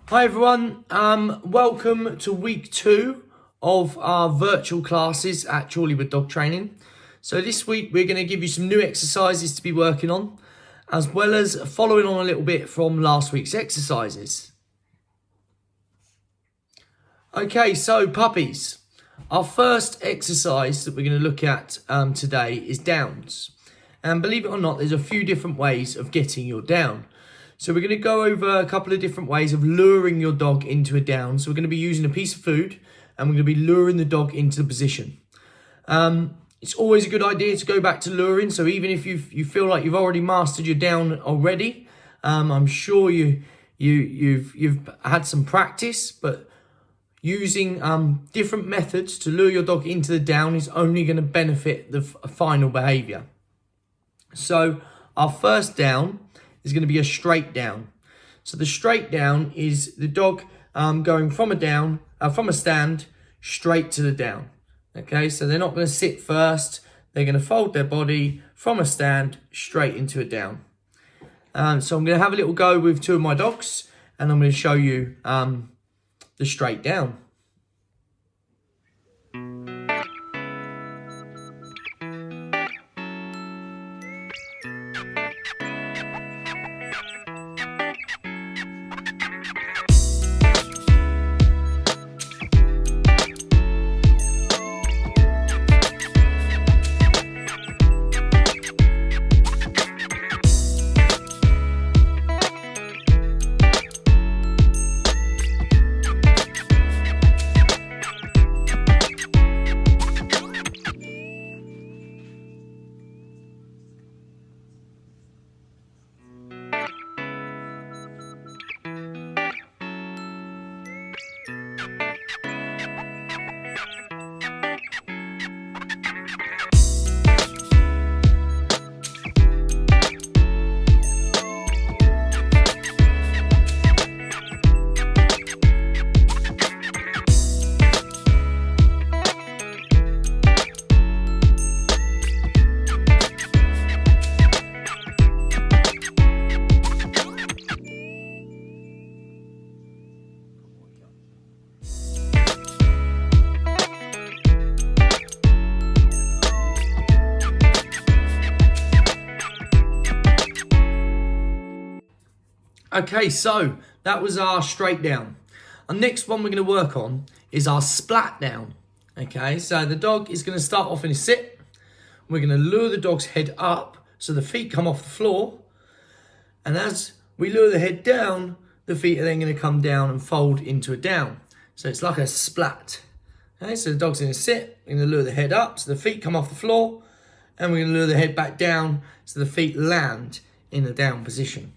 Hi everyone, welcome to week 2 of our virtual classes at Chorleywood Dog Training. So this week we're going to give you some new exercises to be working on, as well as following on a little bit from last week's exercises. Okay, so puppies, our first exercise that we're going to look at today is downs. And believe it or not, there's a few different ways of getting your down. So we're going to go over a couple of different ways of luring your dog into a down. So we're going to be using a piece of food and we're going to be luring the dog into the position. It's always a good idea to go back to luring. So even if you feel like you've already mastered your down already, I'm sure you've had some practice, but using different methods to lure your dog into the down is only going to benefit the final behavior. So our first down is going to be a straight down. So the straight down is the dog going from a stand straight to the down. Okay, so they're not going to sit first. They're going to fold their body from a stand straight into a down. So I'm going to have a little go with 2 of my dogs, and I'm going to show you the straight down. Okay, so that was our straight down. Our next one we're going to work on is our splat down. Okay, so the dog is going to start off in a sit. We're going to lure the dog's head up so the feet come off the floor. And as we lure the head down, the feet are then going to come down and fold into a down. So it's like a splat. Okay, so the dog's in a sit. We're going to lure the head up so the feet come off the floor. And we're going to lure the head back down so the feet land in the down position.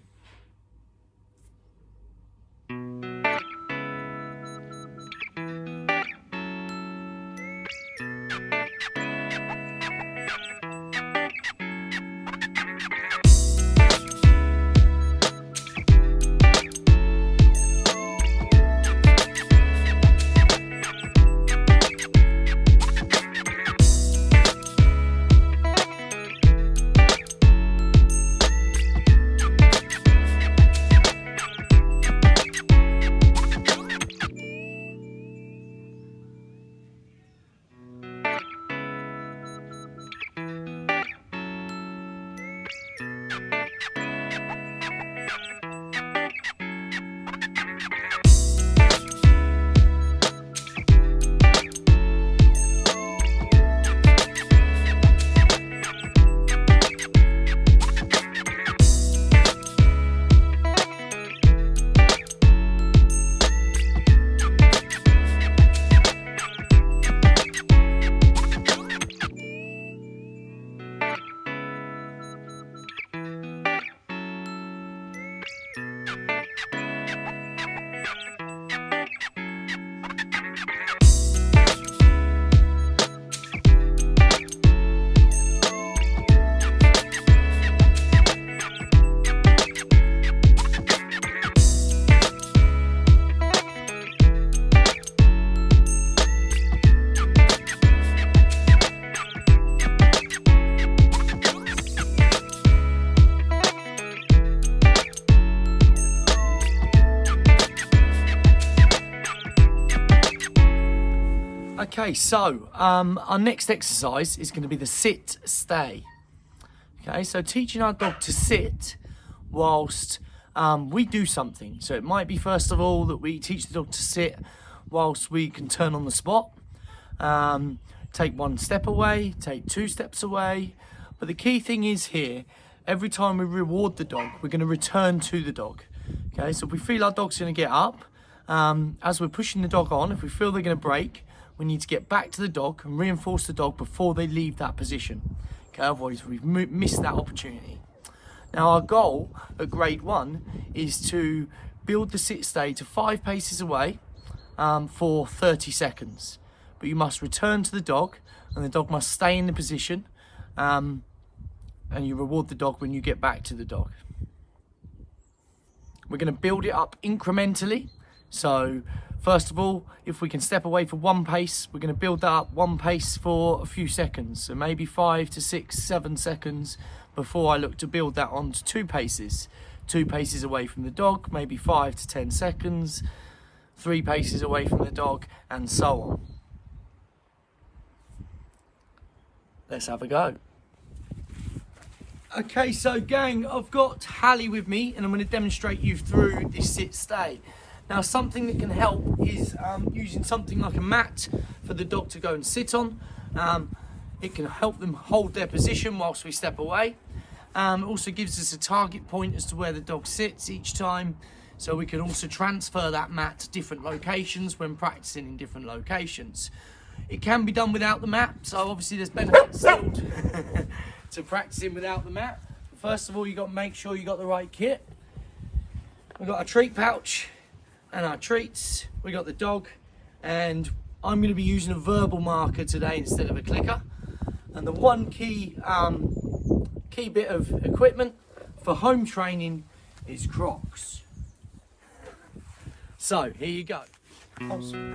Okay, so our next exercise is going to be the sit stay. Okay, so teaching our dog to sit whilst we do something. So it might be, first of all, that we teach the dog to sit whilst we can turn on the spot. Take 1 step away, take 2 steps away. But the key thing is here, every time we reward the dog, we're going to return to the dog. Okay, so if we feel our dog's going to get up, as we're pushing the dog on, if we feel they're going to break, we need to get back to the dog and reinforce the dog before they leave that position. Okay, otherwise we've missed that opportunity. Now our goal at grade 1 is to build the sit stay to 5 paces away for 30 seconds. But you must return to the dog and the dog must stay in the position, and you reward the dog when you get back to the dog. We're going to build it up incrementally. So first of all, if we can step away for 1 pace, we're going to build that up 1 pace for a few seconds. So maybe 5 to 6, 7 seconds before I look to build that on to 2 paces. 2 paces away from the dog, maybe 5 to 10 seconds, 3 paces away from the dog, and so on. Let's have a go. Okay, so gang, I've got Hallie with me and I'm going to demonstrate you through this sit stay. Now something that can help is using something like a mat for the dog to go and sit on. It can help them hold their position whilst we step away. It also gives us a target point as to where the dog sits each time, so we can also transfer that mat to different locations when practicing in different locations. It can be done without the mat, so obviously there's benefits still to practicing without the mat. First of all, you've got to make sure you got the right kit. We've got a treat pouch and our treats. We got the dog, and I'm going to be using a verbal marker today instead of a clicker. And the one key bit of equipment for home training is Crocs. So here you go. Awesome.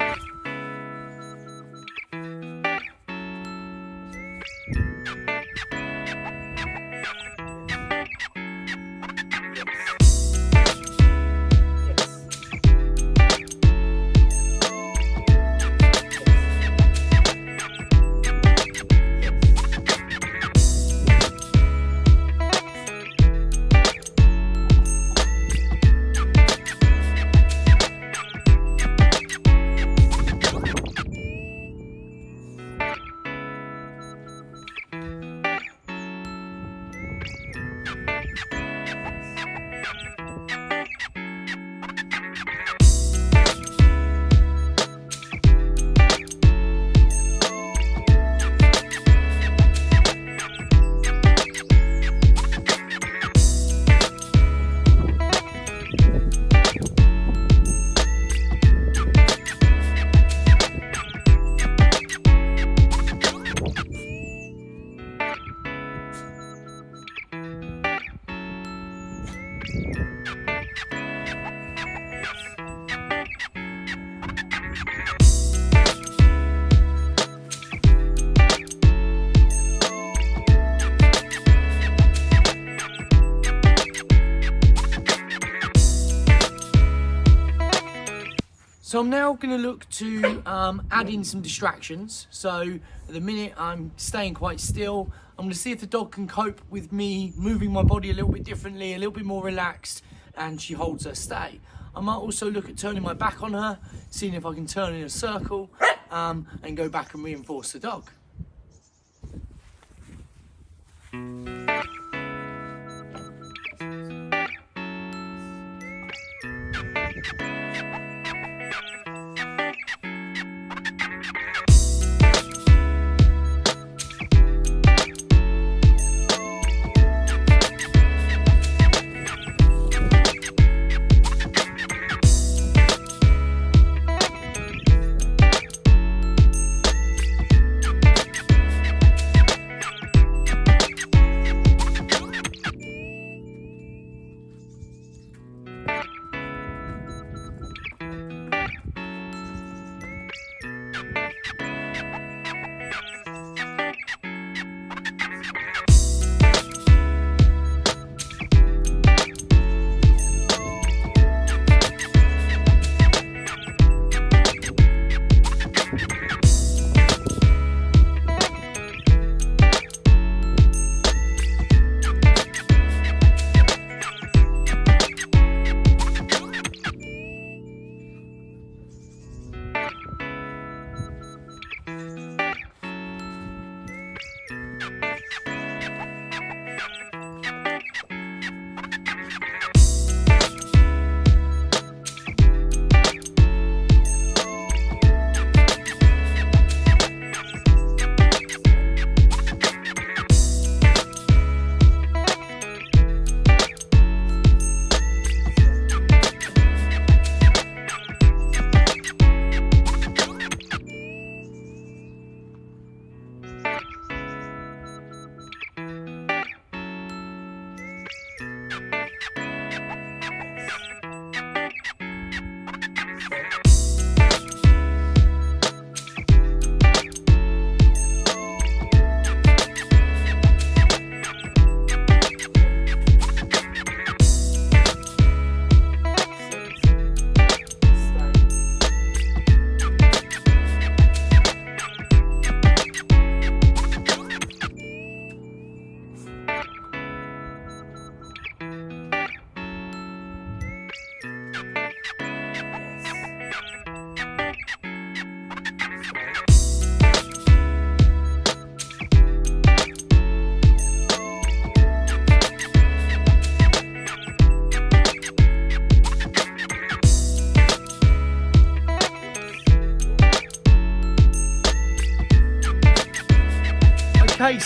So I'm now going to look to add in some distractions. So at the minute I'm staying quite still. I'm going to see if the dog can cope with me moving my body a little bit differently, a little bit more relaxed, and she holds her stay. I might also look at turning my back on her, seeing if I can turn in a circle and go back and reinforce the dog.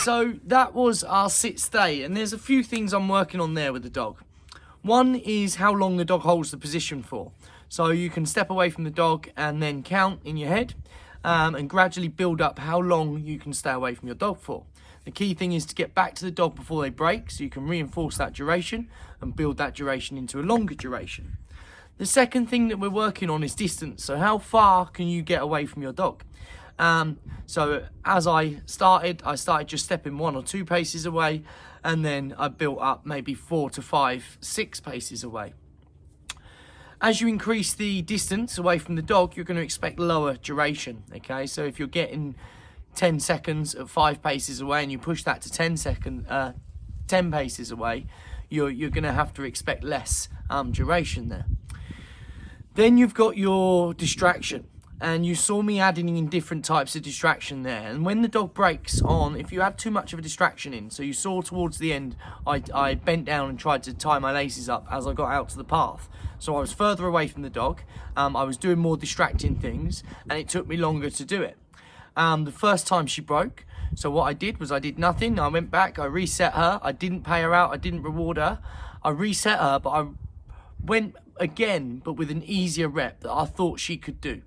so that was our sit stay, and there's a few things I'm working on there with the dog. One is how long the dog holds the position for. So you can step away from the dog and then count in your head and gradually build up how long you can stay away from your dog for. The key thing is to get back to the dog before they break, so you can reinforce that duration and build that duration into a longer duration. The second thing that we're working on is distance. So how far can you get away from your dog? So as I started just stepping 1 or 2 paces away, and then I built up maybe 4 to 5, 6 paces away. As you increase the distance away from the dog, you're going to expect lower duration, okay? So if you're getting 10 seconds at 5 paces away and you push that to 10 paces away, you're going to have to expect less duration there. Then you've got your distraction, and you saw me adding in different types of distraction there. And when the dog breaks on, if you have too much of a distraction in, so you saw towards the end, I bent down and tried to tie my laces up as I got out to the path. So I was further away from the dog, I was doing more distracting things, and it took me longer to do it. The first time she broke, so what I did was I did nothing. I went back, I reset her, I didn't pay her out, I didn't reward her. I reset her, but I went again, but with an easier rep that I thought she could do.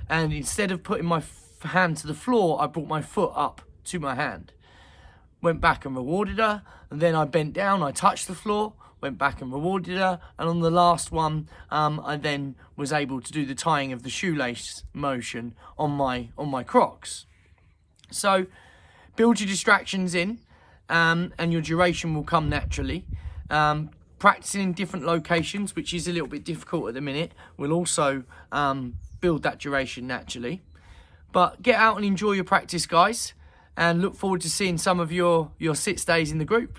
And instead of putting my hand to the floor, I brought my foot up to my hand. Went back and rewarded her, and then I bent down, I touched the floor, went back and rewarded her, and on the last one, I then was able to do the tying of the shoelace motion on my Crocs. So build your distractions in, and your duration will come naturally. Practicing in different locations, which is a little bit difficult at the minute, will also build that duration naturally. But get out and enjoy your practice, guys, and look forward to seeing some of your sit stays in the group.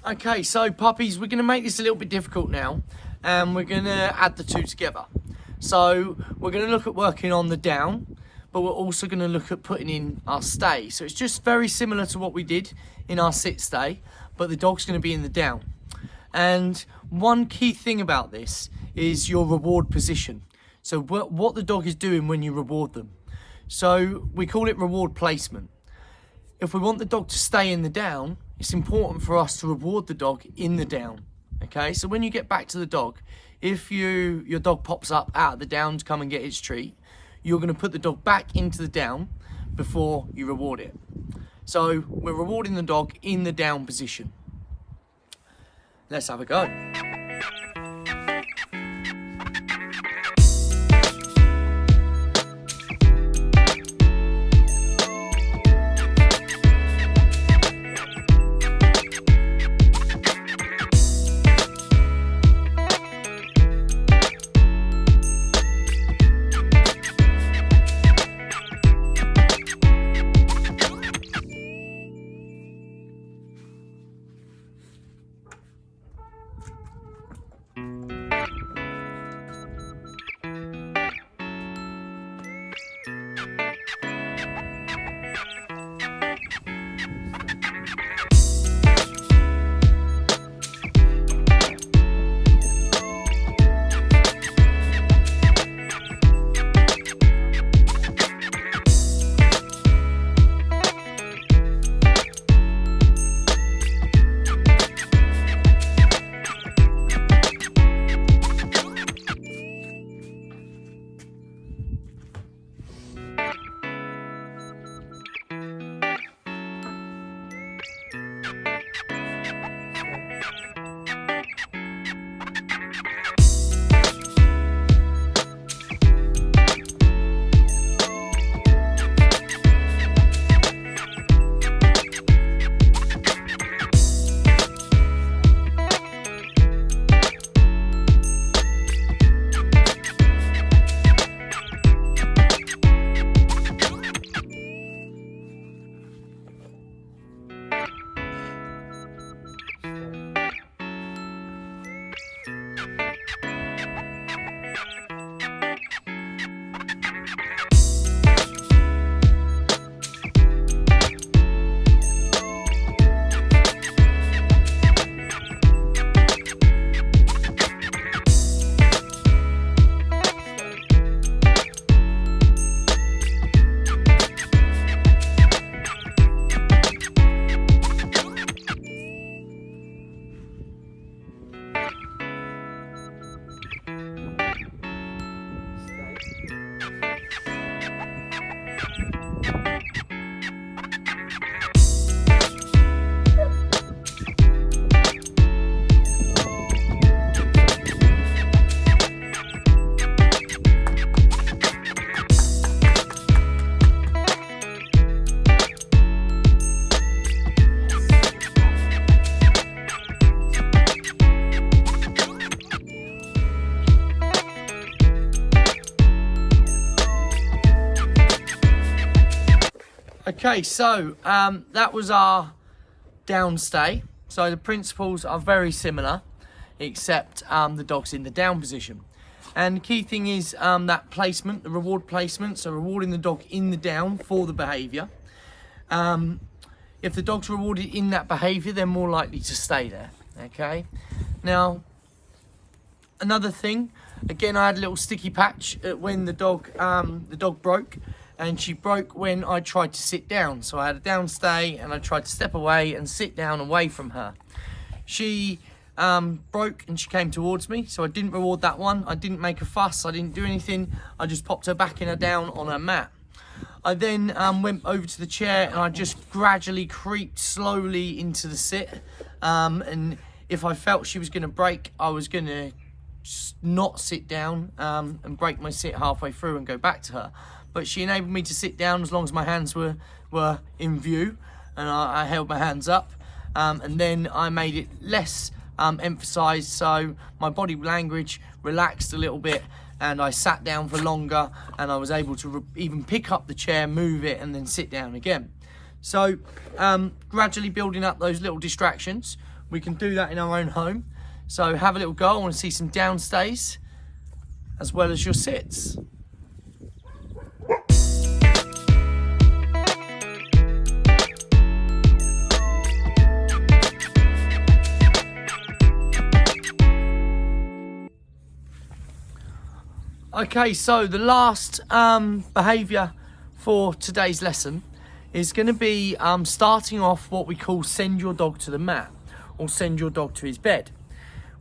Okay, so puppies, we're going to make this a little bit difficult now, and we're going to add the two together. So we're going to look at working on the down, but we're also going to look at putting in our stay. So it's just very similar to what we did in our sit stay, but the dog's going to be in the down. And one key thing about this is your reward position. So what the dog is doing when you reward them. So we call it reward placement. If we want the dog to stay in the down, it's important for us to reward the dog in the down. Okay, so when you get back to the dog, if your dog pops up out of the down to come and get its treat, you're going to put the dog back into the down before you reward it. So we're rewarding the dog in the down position. Let's have a go. Okay, so that was our down stay. So the principles are very similar, except the dog's in the down position. And the key thing is that placement, the reward placement, so rewarding the dog in the down for the behaviour. If the dog's rewarded in that behaviour, they're more likely to stay there, okay? Now, another thing, again, I had a little sticky patch when the dog broke, and she broke when I tried to sit down. So I had a down stay and I tried to step away and sit down away from her. She broke and she came towards me, so I didn't reward that one. I didn't make a fuss, I didn't do anything. I just popped her back in her down on her mat. I then went over to the chair and I just gradually creeped slowly into the sit. And if I felt she was going to break, I was going to not sit down and break my sit halfway through and go back to her. But she enabled me to sit down as long as my hands were in view, and I held my hands up. And then I made it less emphasised, so my body language relaxed a little bit, and I sat down for longer, and I was able to even pick up the chair, move it, and then sit down again. So gradually building up those little distractions. We can do that in our own home. So have a little go. I want to see some downstays as well as your sits. Okay, so the last behaviour for today's lesson is going to be starting off what we call send your dog to the mat or send your dog to his bed.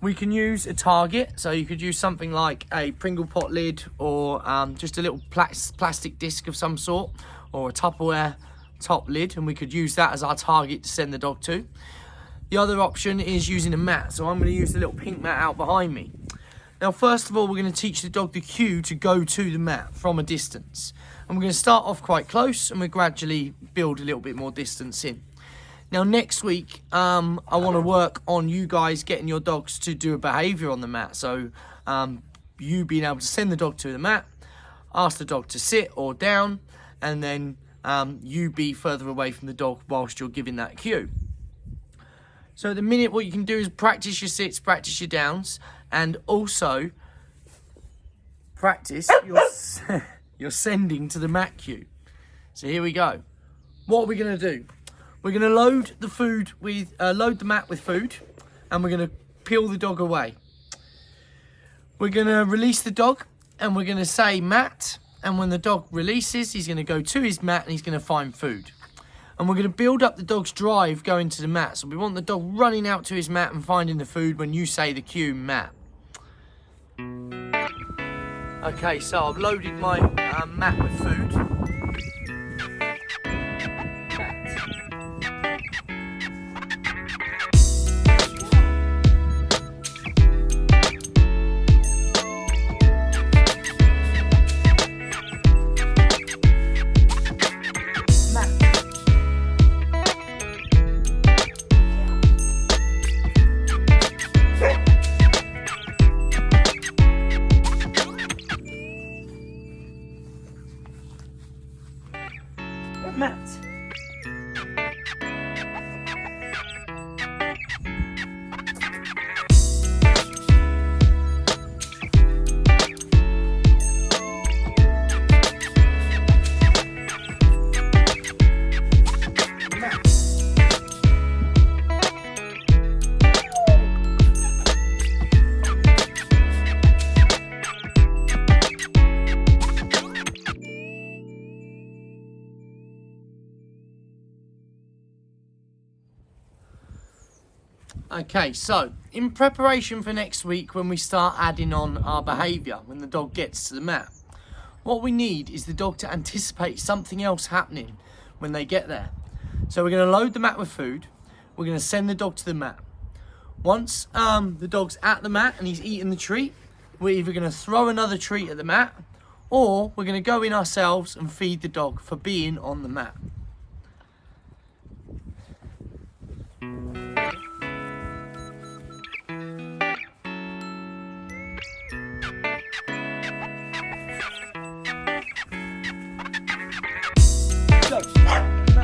We can use a target, so you could use something like a Pringle pot lid or just a little plastic disc of some sort, or a Tupperware top lid, and we could use that as our target to send the dog to. The other option is using a mat, so I'm going to use the little pink mat out behind me. Now, first of all, we're going to teach the dog the cue to go to the mat from a distance. And we're going to start off quite close, and we gradually build a little bit more distance in. Now, next week, I want to work on you guys getting your dogs to do a behaviour on the mat. So, you being able to send the dog to the mat, ask the dog to sit or down, and then you be further away from the dog whilst you're giving that cue. So at the minute, what you can do is practice your sits, practice your downs, and also practice your sending to the mat cue. So here we go. What are we going to do? We're going to load the mat with food, and we're going to peel the dog away. We're going to release the dog, and we're going to say mat, and when the dog releases, he's going to go to his mat and he's going to find food. And we're going to build up the dog's drive going to the mat. So we want the dog running out to his mat and finding the food when you say the cue, mat. Okay, so I've loaded my mat with food. Mat. Okay, so in preparation for next week when we start adding on our behaviour, when the dog gets to the mat, what we need is the dog to anticipate something else happening when they get there. So we're going to load the mat with food, we're going to send the dog to the mat. Once the dog's at the mat and he's eaten the treat, we're either going to throw another treat at the mat, or we're going to go in ourselves and feed the dog for being on the mat. Go.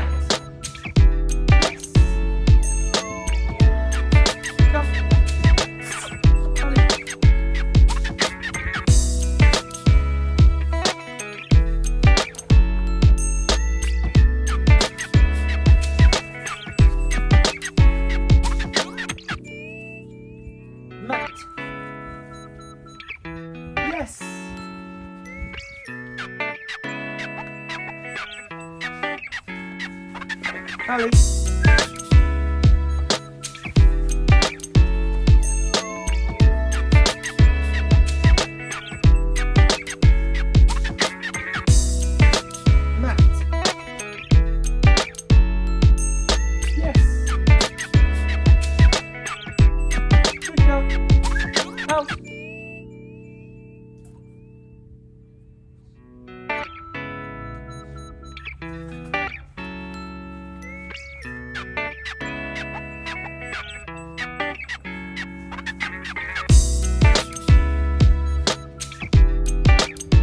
Callie. Matt. Yes. Good girl. Out.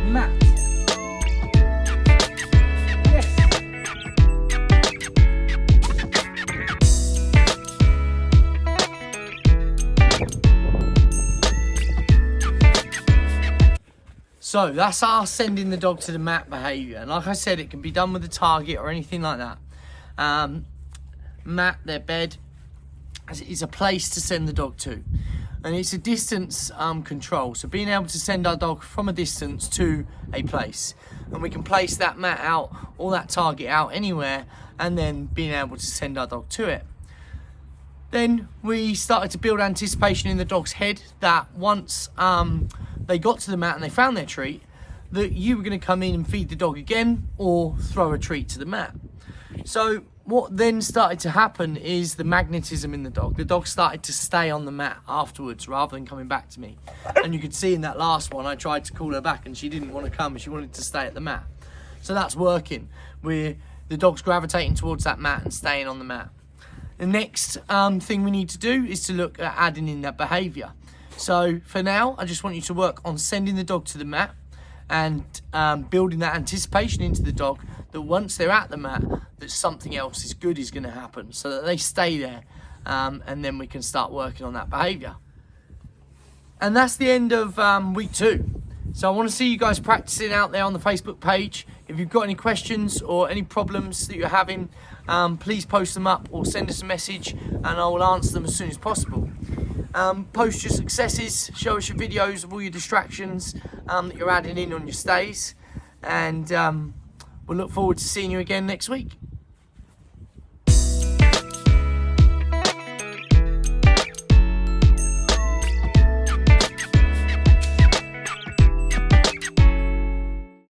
Matt. Yes. So that's our sending the dog to the mat behaviour. And like I said, it can be done with a target or anything like that. Mat, their bed, is a place to send the dog to. And it's a distance control. So being able to send our dog from a distance to a place. And we can place that mat out or that target out anywhere, and then being able to send our dog to it. Then we started to build anticipation in the dog's head that once they got to the mat and they found their treat, that you were going to come in and feed the dog again or throw a treat to the mat. So what then started to happen is the magnetism in the dog. The dog started to stay on the mat afterwards rather than coming back to me. And you could see in that last one, I tried to call her back and she didn't want to come. She wanted to stay at the mat. So that's working. The dog's gravitating towards that mat and staying on the mat. The next thing we need to do is to look at adding in that behaviour. So for now, I just want you to work on sending the dog to the mat and building that anticipation into the dog that once they're at the mat, that something else is good is going to happen, so that they stay there, and then we can start working on that behaviour. And that's the end of week 2. So I want to see you guys practicing out there on the Facebook page. If you've got any questions or any problems that you're having, please post them up or send us a message and I will answer them as soon as possible. Post your successes, show us your videos of all your distractions that you're adding in on your stays, and we'll look forward to seeing you again next week.